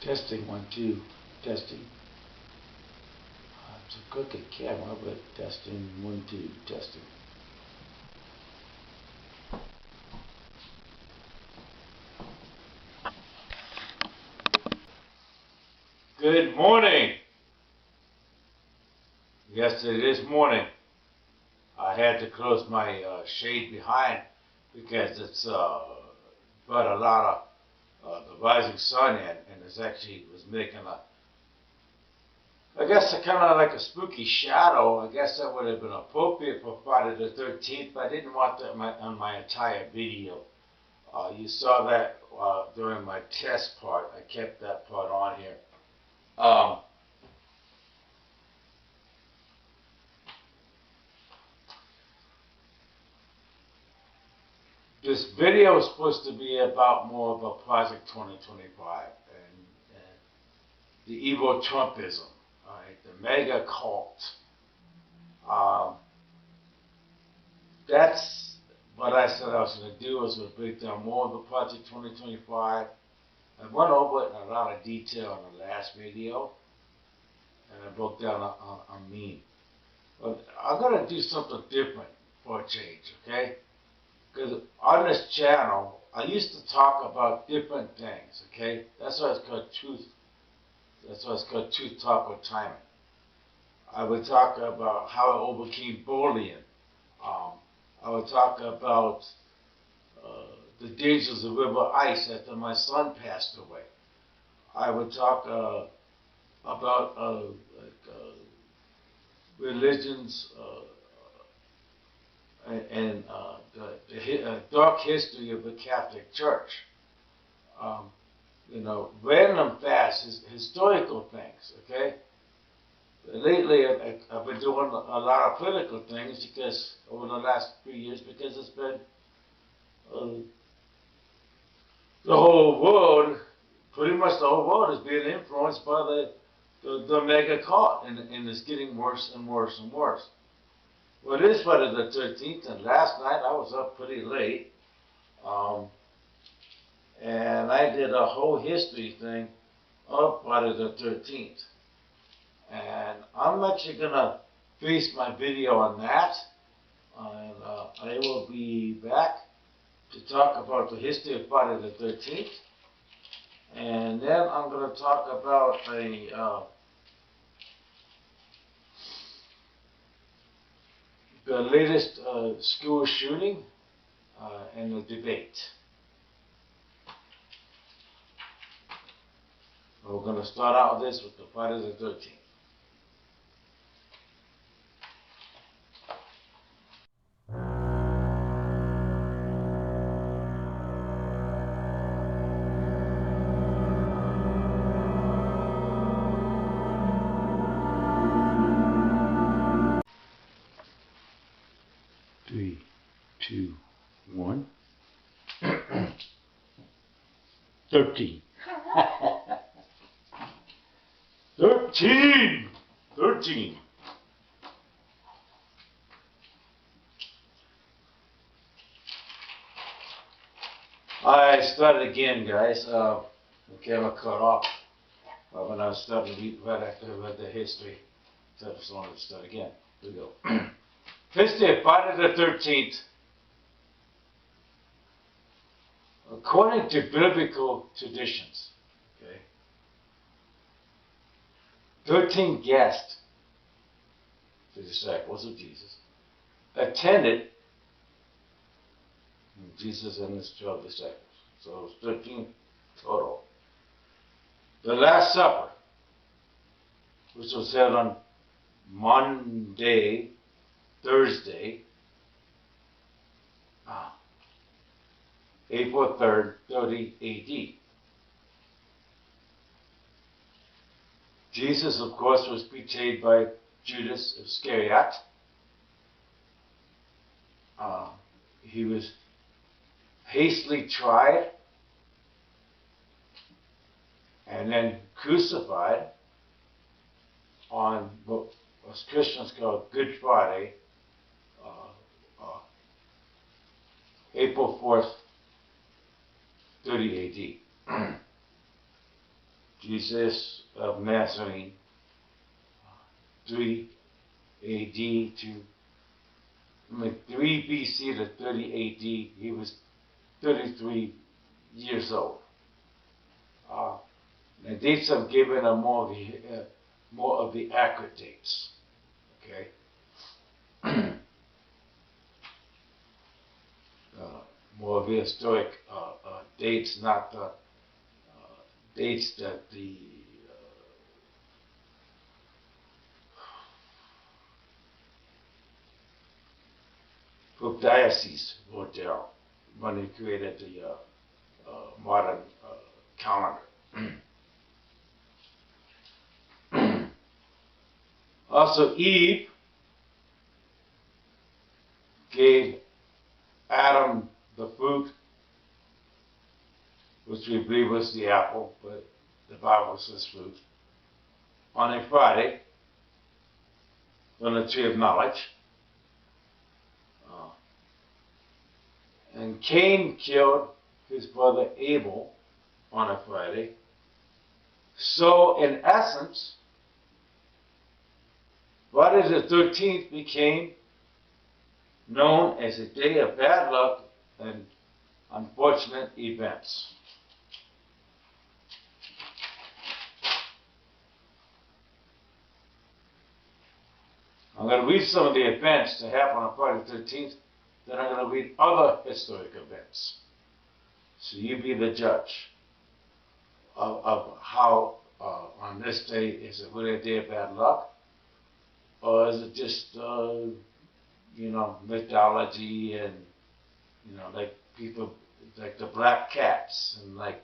Testing, 1, 2, testing. It's a crooked camera, but testing, 1, 2, testing. Good morning. Yesterday, this morning, I had to close my shade behind because it's brought a lot of the rising sun in, and it's actually was making I guess kind of like a spooky shadow. I guess that would have been appropriate for Friday the 13th, but I didn't want that on my entire video. You saw that during my test part. I kept that part on here. This video is supposed to be about more about Project 2025 and the evil Trumpism, right? The mega cult. That's what I said I was going to do. I was going to break down more of the Project 2025. I went over it in a lot of detail in the last video, and I broke down a meme. But I'm going to do something different for a change, okay? Because on this channel, I used to talk about different things, okay? That's why it's called Truth. That's why it's called Truth Talk with Tymon. I would talk about how I overcame bullying. I would talk about the dangers of river ice after my son passed away. I would talk about religions and the dark history of the Catholic Church. Random facts, historical things, okay? Lately, I've been doing a lot of political things because over the last few years, because it's been the whole world, pretty much the whole world is being influenced by the mega cult, and it's getting worse and worse and worse. Well, it is Friday the 13th, and last night I was up pretty late, and I did a whole history thing of Friday the 13th. And I'm actually going to base my video on that, and I will be back to talk about the history of Friday the 13th, and then I'm going to talk about the latest school shooting and the debate. We're going to start out with this with the Friday the 13th. Three, two, 1. 13. 13. I started again, guys. The camera cut off when I was starting to read right after I read the history. So I just wanted to start again. Here we go. History of Friday the 13th. According to biblical traditions, okay, 13 guests, the disciples of Jesus, attended Jesus and his 12 disciples. So it was 13 total. The Last Supper, which was held on Thursday, April 3rd, 30 AD. Jesus, of course, was betrayed by Judas Iscariot. He was hastily tried and then crucified on what Christians call Good Friday, April 4th, 30 AD. Jesus of Nazareth, 3 AD to 3 BC to 30 AD. He was 33 years old. The dates I've given are more of the accurate dates. Okay. More of the historic dates, not the dates that the Pope Diocese wrote down when he created the modern calendar. Also, Eve gave Adam the fruit, which we believe was the apple, but the Bible says fruit, on a Friday from the tree of knowledge. And Cain killed his brother Abel on a Friday. So, in essence, Friday the 13th became known as a day of bad luck and unfortunate events. I'm going to read some of the events that happened on Friday the 13th, then I'm going to read other historic events. So you be the judge of how on this day, is it really a day of bad luck? Or is it just, mythology and, like people, like the black cats and like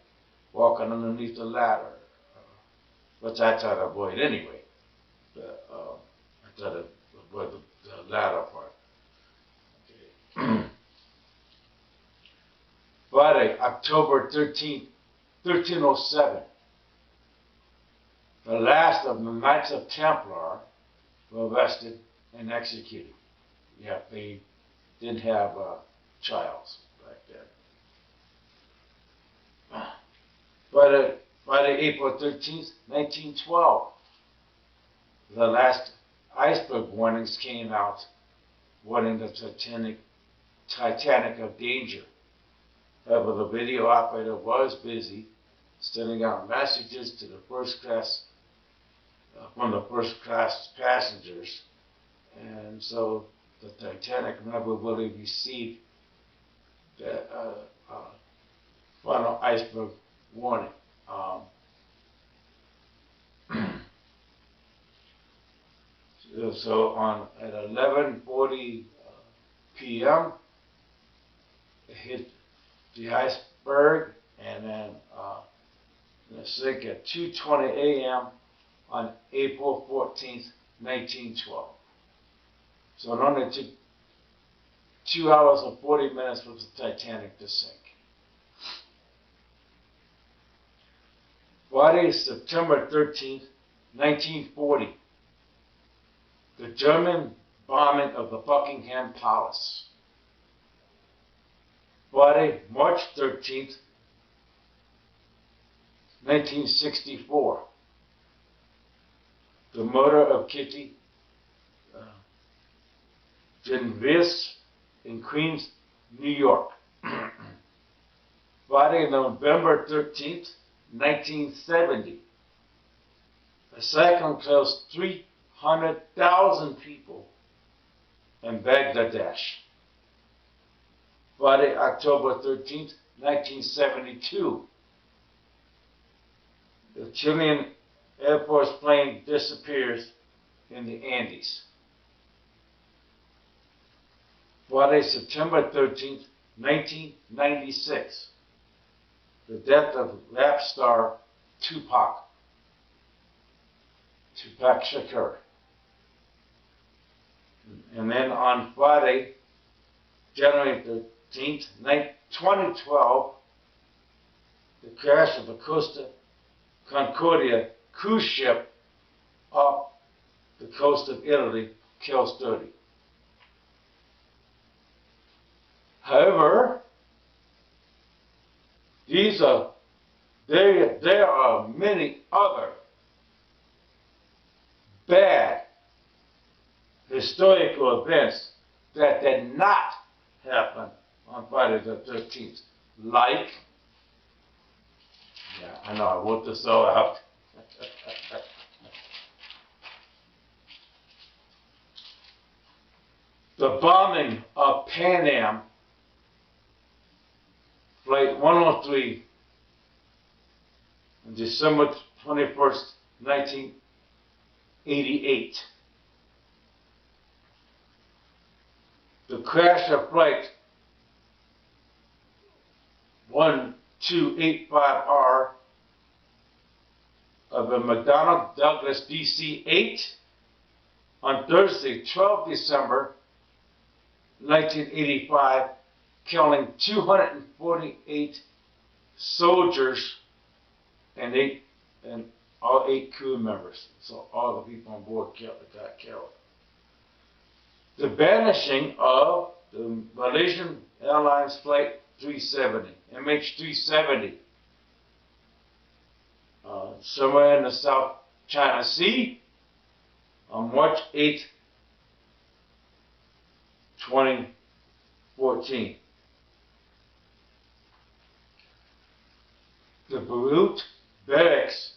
walking underneath the ladder, which I try to avoid anyway. I try to avoid the ladder part. Okay. Friday, October 13th, 1307. The last of the Knights of Templar were arrested and executed. Yeah, they didn't have trials back then. Friday, April 13th, 1912. The last iceberg warnings came out, warning the Titanic of danger. However, the video operator was busy sending out messages to the first class, from the first class passengers, and so the Titanic never really received the final iceberg warning. So at 11:40 p.m. it hit the iceberg, and then sank at 2:20 a.m. on April 14th, 1912. So it only took 2 hours and 40 minutes for the Titanic to sink. Friday, September 13th, 1940. The German bombing of the Buckingham Palace. Friday, March 13th, 1964. The murder of Kitty Genovese in Queens, New York. Friday, November 13th, 1970. A cyclone killed 300,000 people in Bangladesh. Friday, October 13th, 1972. The Chilean Air Force plane disappears in the Andes. Friday, September 13th, 1996. The death of rap star Tupac Shakur. And then on Friday, January 13th, 2012, the crash of the Costa Concordia cruise ship off the coast of Italy kills 30. However, there are many other bad historical events that did not happen on Friday the 13th. Like, yeah, I know, I wrote this all out. The bombing of Pan Am Flight 103 on December 21st, 1988. The crash of Flight 1285R of the McDonnell Douglas DC-8 on Thursday, 12 December 1985, killing 248 soldiers and all 8 crew members. So all the people on board got killed. The vanishing of the Malaysian Airlines Flight 370, MH370, somewhere in the South China Sea on March 8, 2014. The Beirut barracks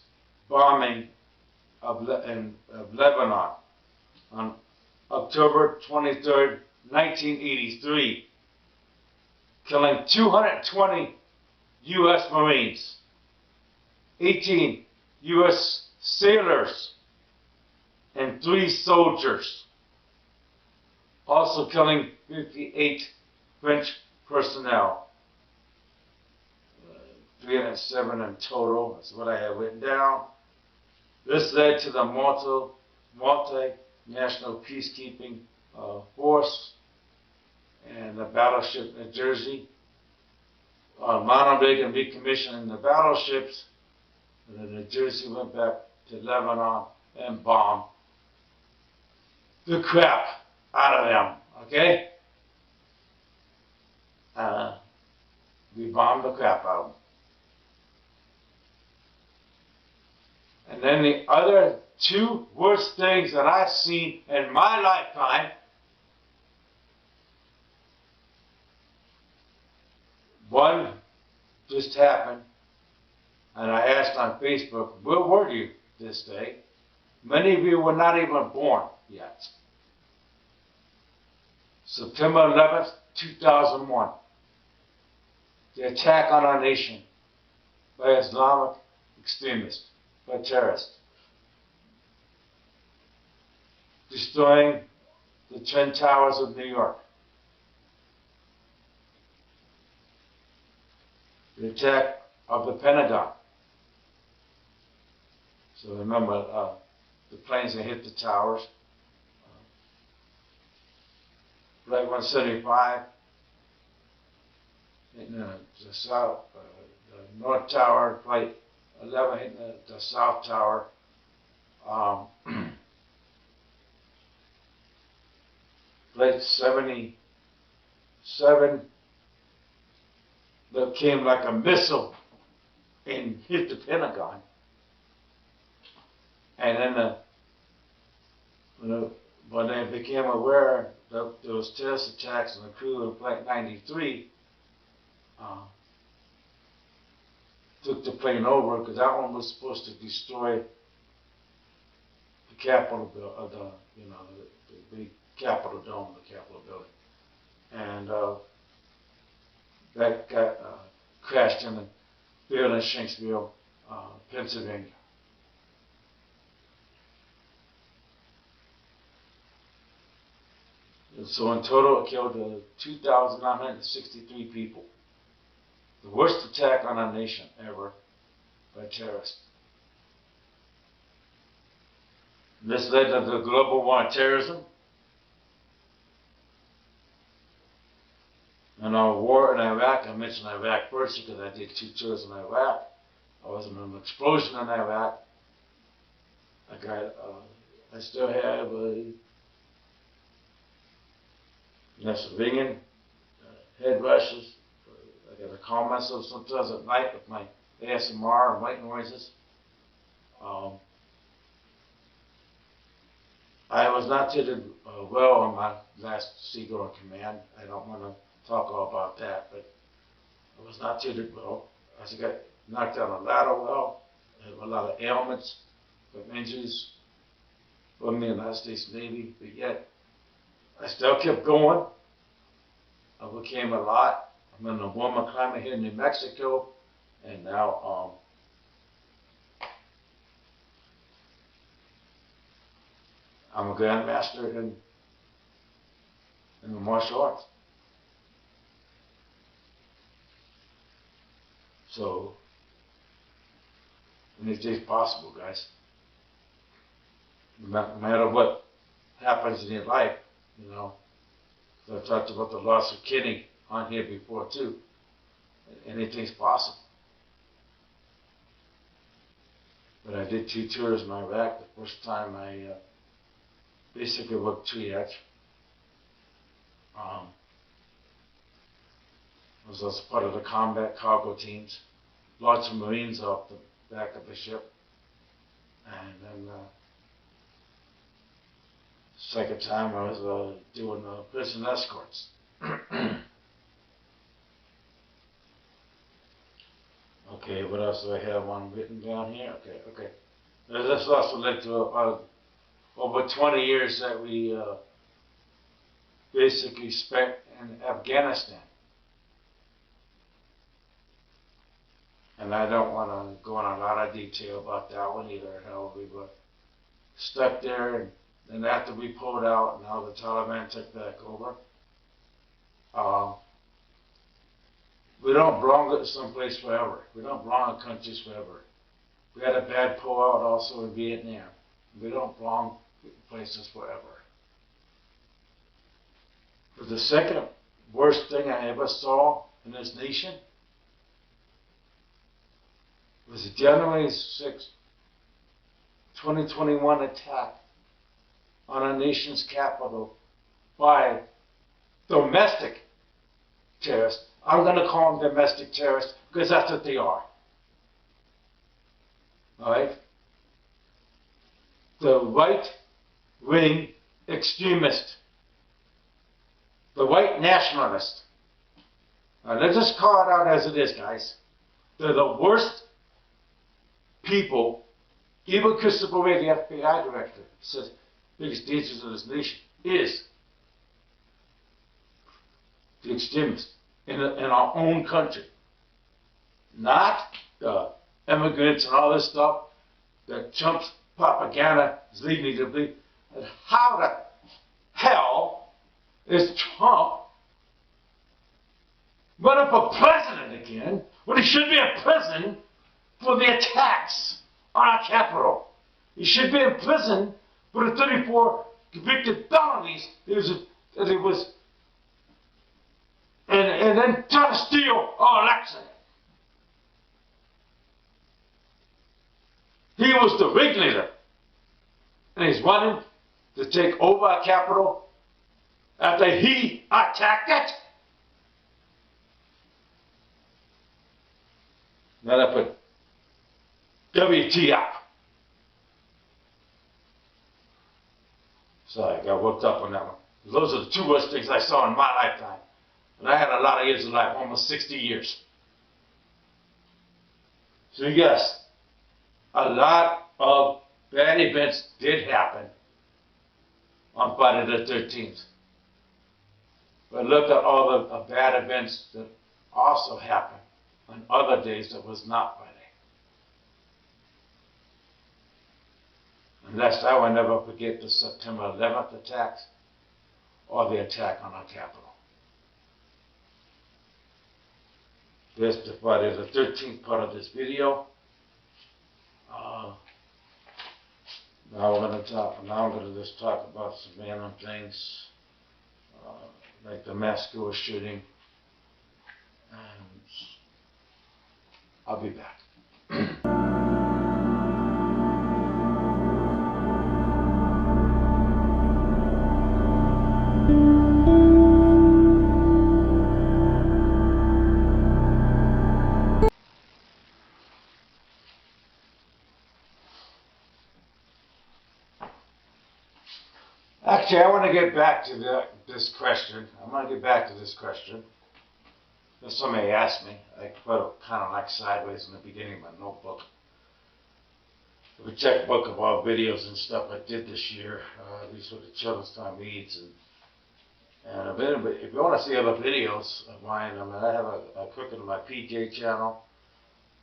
bombing of Lebanon on October 23, 1983, killing 220 U.S. Marines, 18 U.S. sailors, and 3 soldiers, also killing 58 French personnel. 307 in total, that's what I have written down. This led to the multinational peacekeeping force and the battleship New Jersey. Ronald Reagan recommissioned the battleships, and then New Jersey went back to Lebanon and bombed the crap out of them, okay? We bombed the crap out of them. And then the other 2 worst things that I've seen in my lifetime, one just happened, and I asked on Facebook, where were you this day? Many of you were not even born yet. September 11th, 2001. The attack on our nation by Islamic extremists, by terrorists, destroying the Twin Towers of New York. The attack of the Pentagon. So remember, the planes that hit the towers. Flight 175 hitting the south, the North Tower. Flight 11 hitting the South Tower. Flight 77 that came like a missile and hit the Pentagon. And then when they became aware that there was terrorist attacks on the crew of Flight 93, took the plane over, because that one was supposed to destroy the Capitol, the big Capitol dome, the Capitol building, and that got crashed in the field in Shanksville, Pennsylvania. And so in total, it killed 2,963 people. The worst attack on our nation ever by terrorists. This led to the global war on terrorism and our war in Iraq. I mentioned Iraq first because I did 2 tours in Iraq. I was in an explosion in Iraq. I still have civilian head rushes. I got to calm myself sometimes at night with my ASMR and white noises. I was not treated well on my last Seagull Command. I don't want to talk all about that, but I was not treated well. I got knocked down a ladder well. I have a lot of ailments, from injuries from the United States Navy, but yet I still kept going. I became a lot. I'm in a warmer climate here in New Mexico, and now I'm a grandmaster in the martial arts. So anything's possible, guys. No matter what happens in your life, you know. So I talked about the loss of kidney on here before too. Anything's possible. But I did 2 tours in Iraq. The first time I basically worked triage. I was also part of the combat cargo teams. Lots of Marines off the back of the ship. And then second time I was doing prison escorts. Okay, what else do I have on written down here? Okay. This also led to over 20 years that we basically spent in Afghanistan. And I don't want to go in a lot of detail about that one either. How we were stuck there, and then after we pulled out, now the Taliban took back over. We don't belong to someplace forever. We don't belong in countries forever. We had a bad pullout also in Vietnam. We don't belong in places forever. But the second worst thing I ever saw in this nation was the January 6, 2021 attack on our nation's capital by domestic terrorists. I'm going to call them domestic terrorists because that's what they are. All right? The right-wing extremist, the white nationalist. Now, let's just call it out as it is, guys. They're the worst people. Even Christopher Wray, the FBI director, says the biggest dangers of this nation is the extremists in our own country. Not the immigrants and all this stuff that Trump's propaganda is leading me to believe. And how the hell is Trump running for president again when he should be in prison for the attacks on our capital? He should be in prison for the 34 convicted felonies that he was and then try to steal our election. He was the ringleader, and he's running to take over our capital after he attacked it. Then I put WTF. Sorry, I got worked up on that one. Those are the 2 worst things I saw in my lifetime. And I had a lot of years of life, almost 60 years. So yes, a lot of bad events did happen on Friday the 13th. But look at all the bad events that also happened on other days that was not Friday. And lest I will never forget the September 11th attacks or the attack on our capital. This is Friday the 13th part of this video. Now I'm going to just talk about some random things, like the mass school shooting, and I'll be back. Actually, I want to get back to this question. I'm going to get back to this question. If somebody asked me, I put it kind of like sideways in the beginning of my notebook. The checkbook of all videos and stuff I did this year. These were the children's time leads, and if you want to see other videos of mine, I mean, I have a cooking in my PJ channel.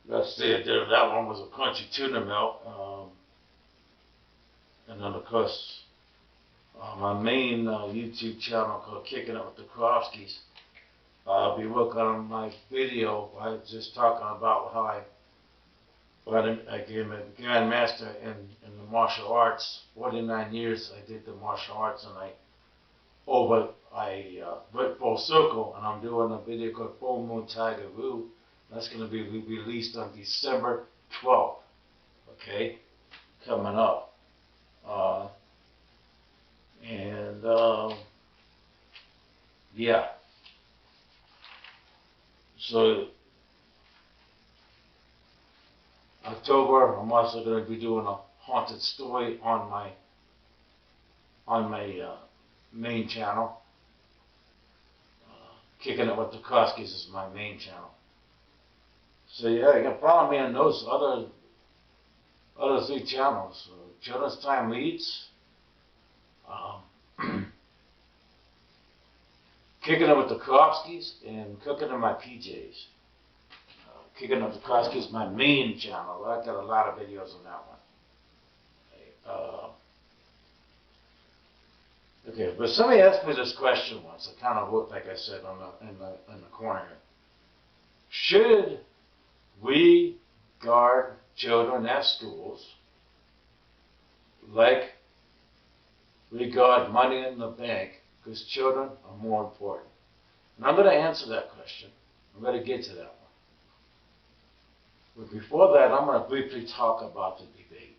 Let's see, I did that one was a crunchy tuna melt, and then of course my main YouTube channel called Kicking It with the Krofskis. I'll be working on my video. I was just talking about how I became a grandmaster in the martial arts. 49 years I did the martial arts, and I went full circle, and I'm doing a video called Full Moon Tiger Woo. That's going to be released on December 12th. Okay, coming up. Yeah. So October, I'm also going to be doing a haunted story on my main channel. Kicking It with the Krofskis is my main channel. So yeah, you can follow me on those other 3 channels. Children's Time Leads, Kicking It with the Krofskis, and Cooking in My PJs. Kicking It with the Krofskis is my main channel. I've got a lot of videos on that one. Okay, but somebody asked me this question once. I kind of wrote, like I said, in the corner. Should we guard children at schools like we guard money in the bank, because children are more important? And I'm going to answer that question. I'm going to get to that one. But before that, I'm going to briefly talk about the debate.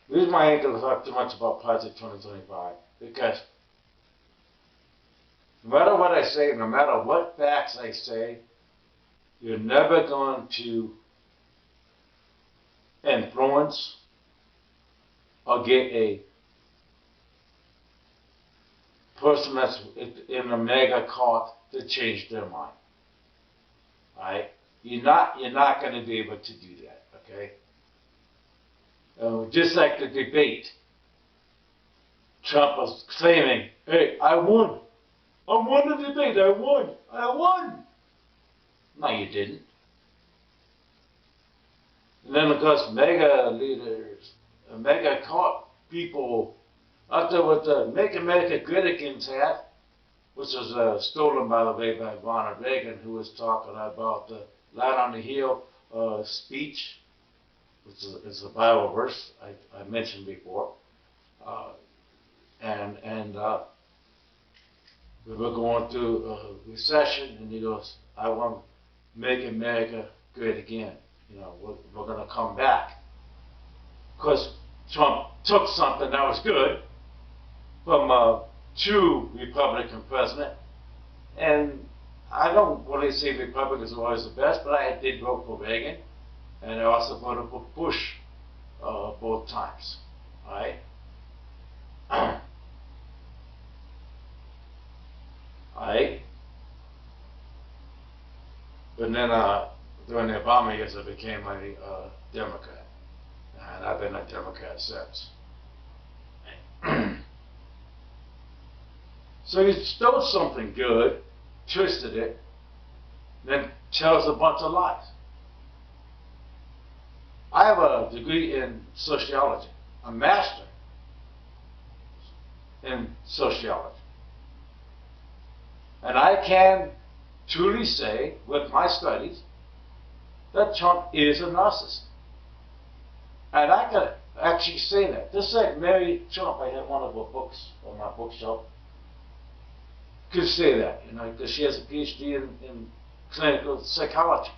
The reason why I ain't going to talk too much about Project 2025, because no matter what I say, no matter what facts I say, you're never going to influence or get a person that's in a mega cult to change their mind. Alright? You're not going to be able to do that, okay? Just like the debate, Trump was claiming, hey, I won. I won the debate. I won. I won. No, you didn't. And then, of course, mega leaders, mega cult people, out there with the Make America Great Again's hat, which was stolen, by the way, by Ronald Reagan, who was talking about the Light on the Hill speech, which is a Bible verse I mentioned before. We were going through a recession, and he goes, I want to make America great again. You know, we're going to come back. Because Trump took something that was good from a true Republican president. And I don't really say Republicans are always the best, but I did vote for Reagan. And I also voted for Bush both times. All right? Alright? But then during the Obama years, I became a Democrat. And I've been a Democrat since. So he stole something good, twisted it, then tells a bunch of lies. I have a degree in sociology, a master in sociology. And I can truly say, with my studies, that Trump is a narcissist. And I can actually say that. Just like Mary Trump, I had one of her books on my bookshelf, could say that, you know, because she has a PhD in clinical psychology.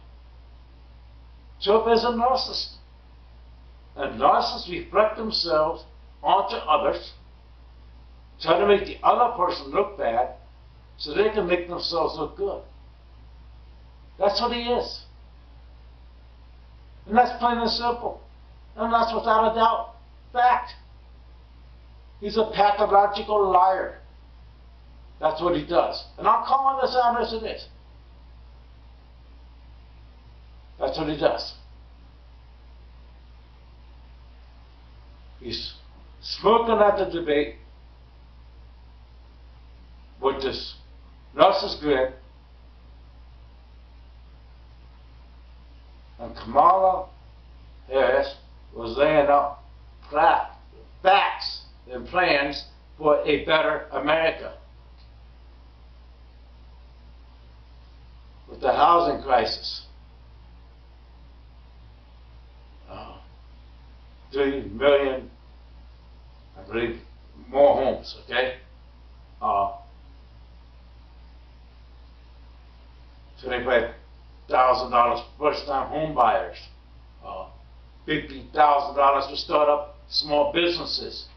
Trump is a narcissist. And narcissists reflect themselves onto others, trying to make the other person look bad, so they can make themselves look good. That's what he is. And that's plain and simple. And that's without a doubt fact. He's a pathological liar. That's what he does. And I'm calling this out as it is. That's what he does. He's smirking at the debate with this narcissist grin. And Kamala Harris was laying out facts and plans for a better America. With the housing crisis. 3 million, I believe, more homes, okay? $25,000 first-time home buyers. $50,000 to start up small businesses.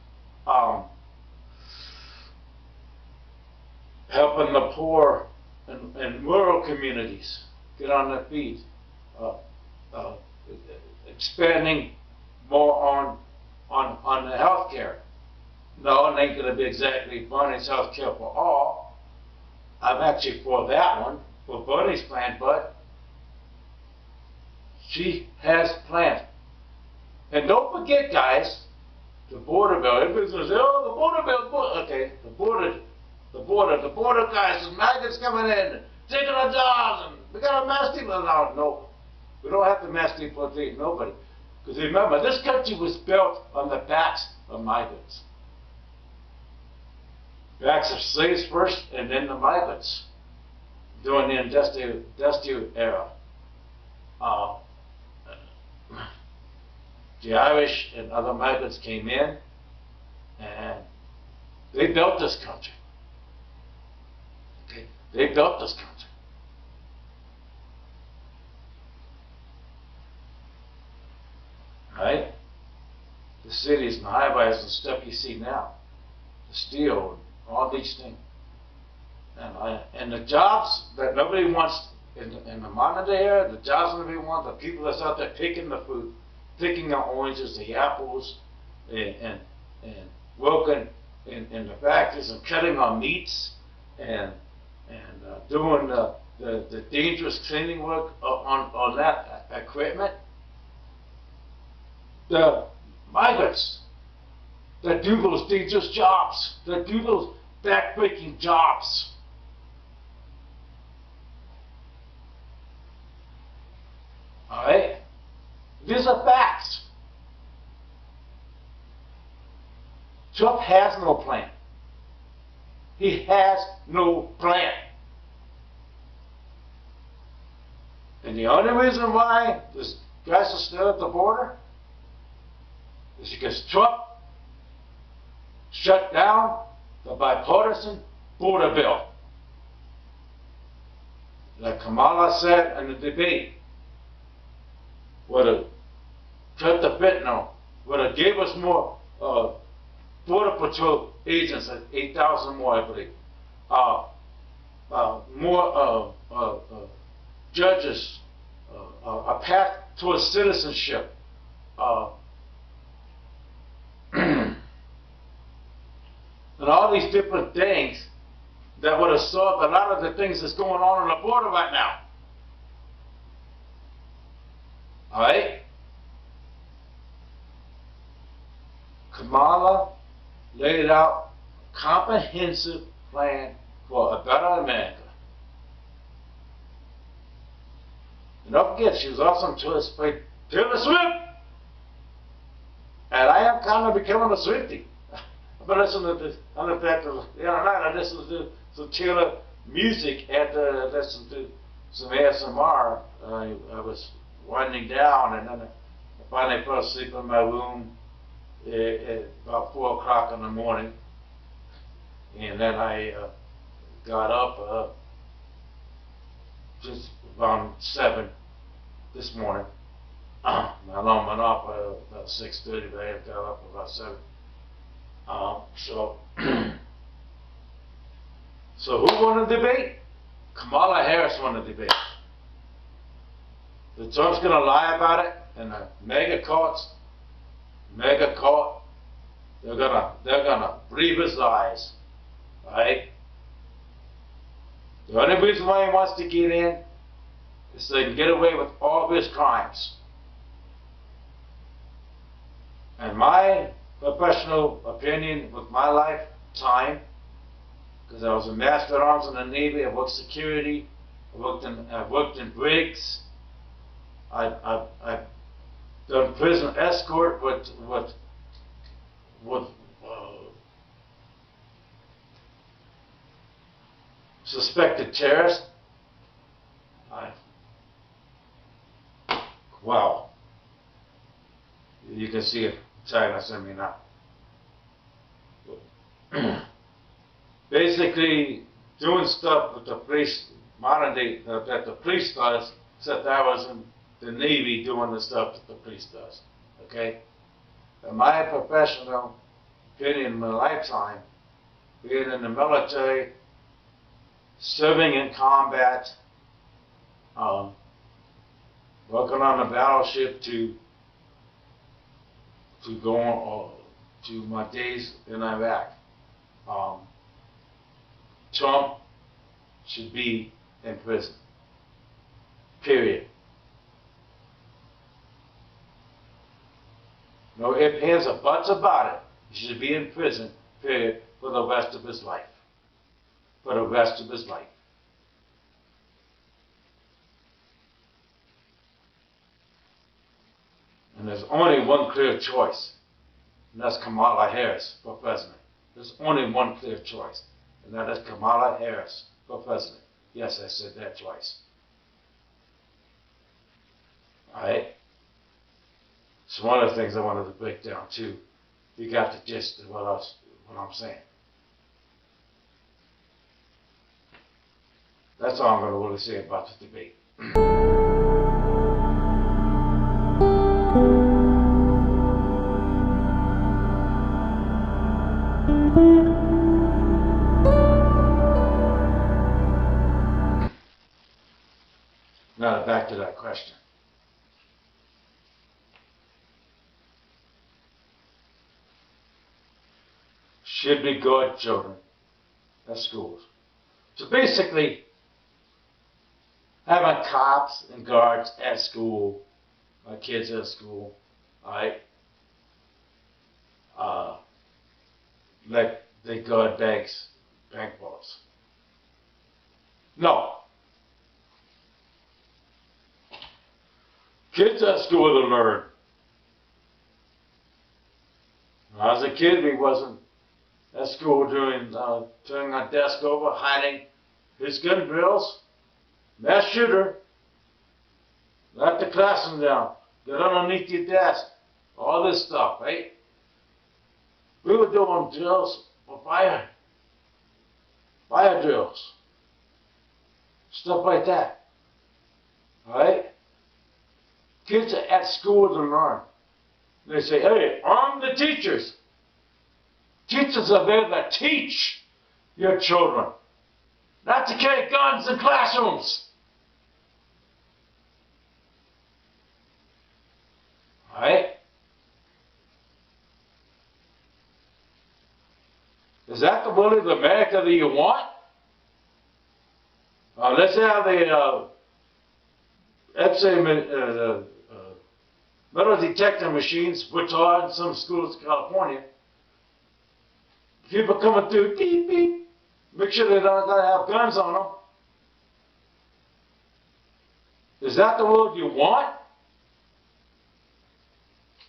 Helping the poor in rural communities get on their feet. Expanding more on the health care. No, it ain't going to be exactly Bernie's health care for all. I'm actually for that one, for Bernie's plan, but she has plans. And don't forget, guys, the border bill. Everybody's going to say, oh, the border bill. Okay, the border guys, the maggots coming in, taking our jobs, and we got a mass deportation. No, we don't have to mass deportate nobody. Because remember, this country was built on the backs of migrants. Backs of slaves first, and then the migrants during the industrial era. The Irish and other migrants came in, and they built this country. Okay? They built this country. Right? The cities and highways and stuff you see now, the steel, and all these things, and the jobs that nobody wants in the modern day era, the jobs that nobody wants, the people that's out there picking the food, picking the oranges, the apples, and working in the factories and cutting on meats and doing the dangerous cleaning work on that equipment. The migrants that do those dangerous jobs, that do those backbreaking jobs. All right? These are facts. Trump has no plan. He has no plan. And the only reason why this guys are still at the border is because Trump shut down the bipartisan border bill. Like Kamala said in the debate, would have cut the fentanyl, would have gave us more border patrol agents, at 8,000 more, I believe. More judges, a path towards citizenship. And all these different things that would have solved a lot of the things that's going on the border right now. All right? Kamala laid out a comprehensive plan for a better America. And don't forget, she was also to play Taylor Swift. And I am kind of becoming a Swiftie. But listen to this, on the fact of the other night, I listened to some Taylor music after I listened to some ASMR. I was winding down, and then I finally fell asleep in my room at about 4 o'clock in the morning. And then I got up just around 7 this morning. My alarm went off about 6:30, but I got up about 7. So So who won the debate? Kamala Harris won the debate. The Trump's going to lie about it in the mega court. They're gonna breathe his lies, right? The only reason why he wants to get in is so he can get away with all of his crimes. And my professional opinion with my lifetime, because I was a master at arms in the Navy, I worked security, I worked in brigs, I've done prison escort with suspected terrorists. Wow. You can see it. China sent me now. Basically, doing stuff with the police, modern day, that the police does, except I was in the Navy doing the stuff that the police does. Okay? In my professional opinion, in my lifetime, being in the military, serving in combat, working on a battleship to go on to my days in Iraq. Trump should be in prison. Period. No ifs, ands, or buts about it. He should be in prison, period, for the rest of his life. For the rest of his life. And there's only one clear choice, and that's Kamala Harris for president. There's only one clear choice, and that is Kamala Harris for president. Yes, I said that twice. Alright? So one of the things I wanted to break down too, you got the gist of what I'm saying. That's all I'm going to really say about the debate. Now back to that question. Should be good children at schools. So basically, having cops and guards at school, my kids at school, alright, like they guard banks, bank vaults. No. Kids at school to learn. When I was a kid, we wasn't at school doing turning our desk over, hiding his gun drills, mass shooter, knock the classroom down, get underneath your desk, all this stuff, right? We were doing drills for fire drills, stuff like that, alright? Kids are at school to learn. They say, hey, arm the teachers. Teachers are there to teach your children, not to carry guns in classrooms. Alright? Is that the will of America that you want? Let's have the metal detector machines, which are in some schools in California. People coming through, beep, beep, make sure they don't have guns on them. Is that the world you want?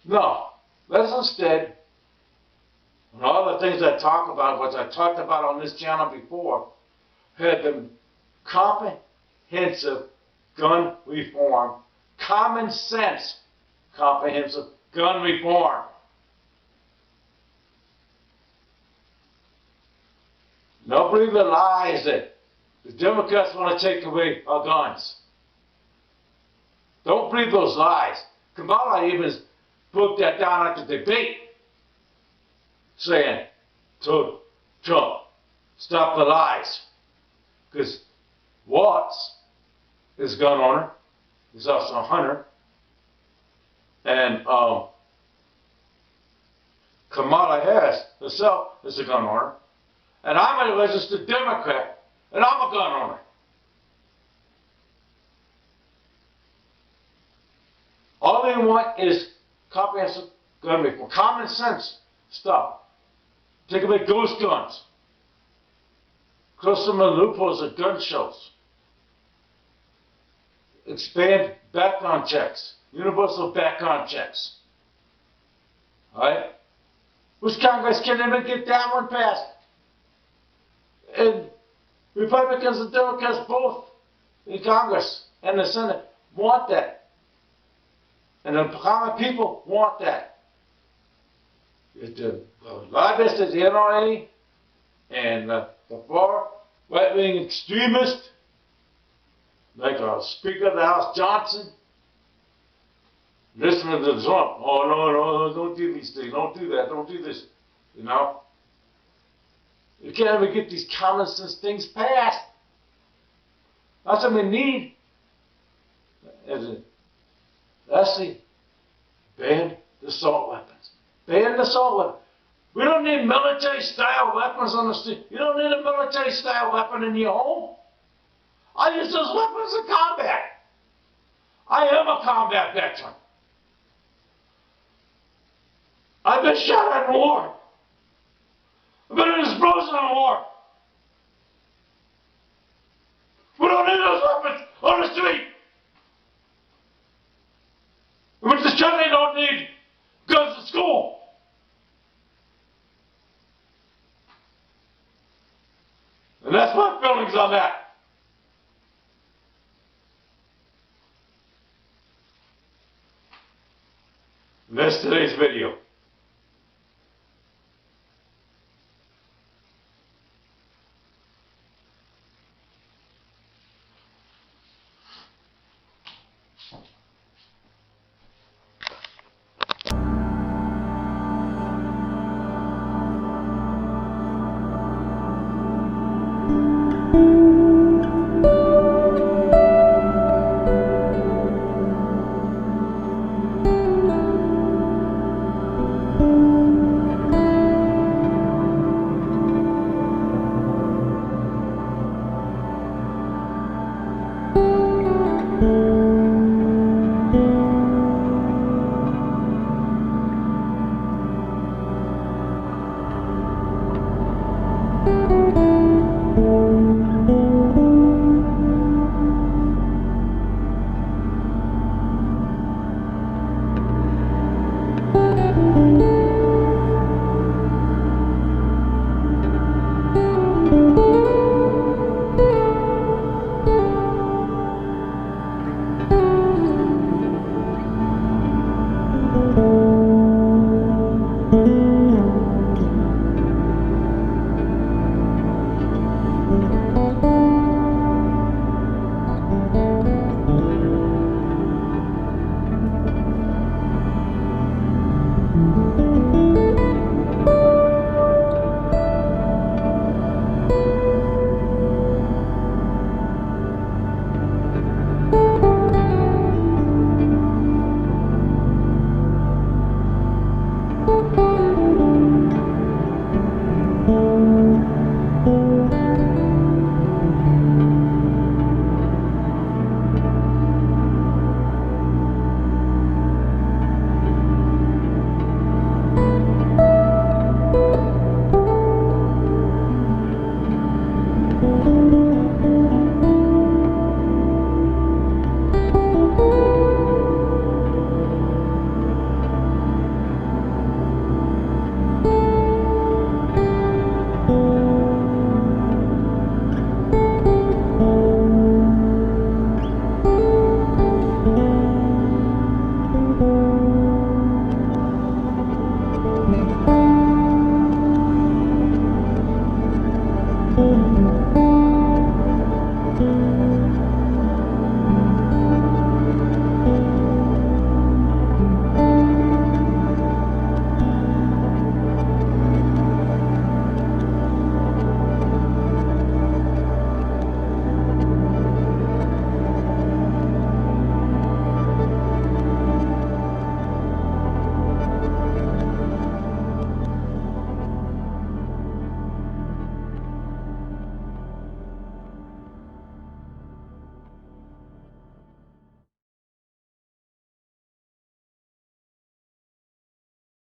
No. Let's instead, and all the things I talk about, which I talked about on this channel before, had the comprehensive gun reform, common sense comprehensive gun reform. Don't believe the lies that the Democrats want to take away our guns. Don't believe those lies. Kamala even broke that down at the debate, saying to Trump, stop the lies. Because Watts is a gun owner. He's also a hunter. And Kamala Harris herself is a gun owner. And I'm a registered Democrat, and I'm a gun owner. All they want is comprehensive gun reform, common sense stuff. Take away ghost guns. Close some of the loopholes at gun shows. Expand background checks, universal background checks. Alright? Which Congress can't even get that one passed? And Republicans and Democrats both in Congress and the Senate want that. And the common people want that. If the lobbyists at the NRA and the far right-wing extremists, like Speaker of the House Johnson, listening to Trump, oh no, don't do these things, don't do that, don't do this, you know. You can't even get these common sense things passed. That's what we need. Lastly, ban the assault weapons. Ban the assault weapons. We don't need military-style weapons on the street. You don't need a military-style weapon in your home. I use those weapons in combat. I am a combat veteran. I've been shot in war. I've been in explosion in war. We don't need those weapons on the street. Which the country don't need guns at school. And that's my feelings on that. And that's today's video.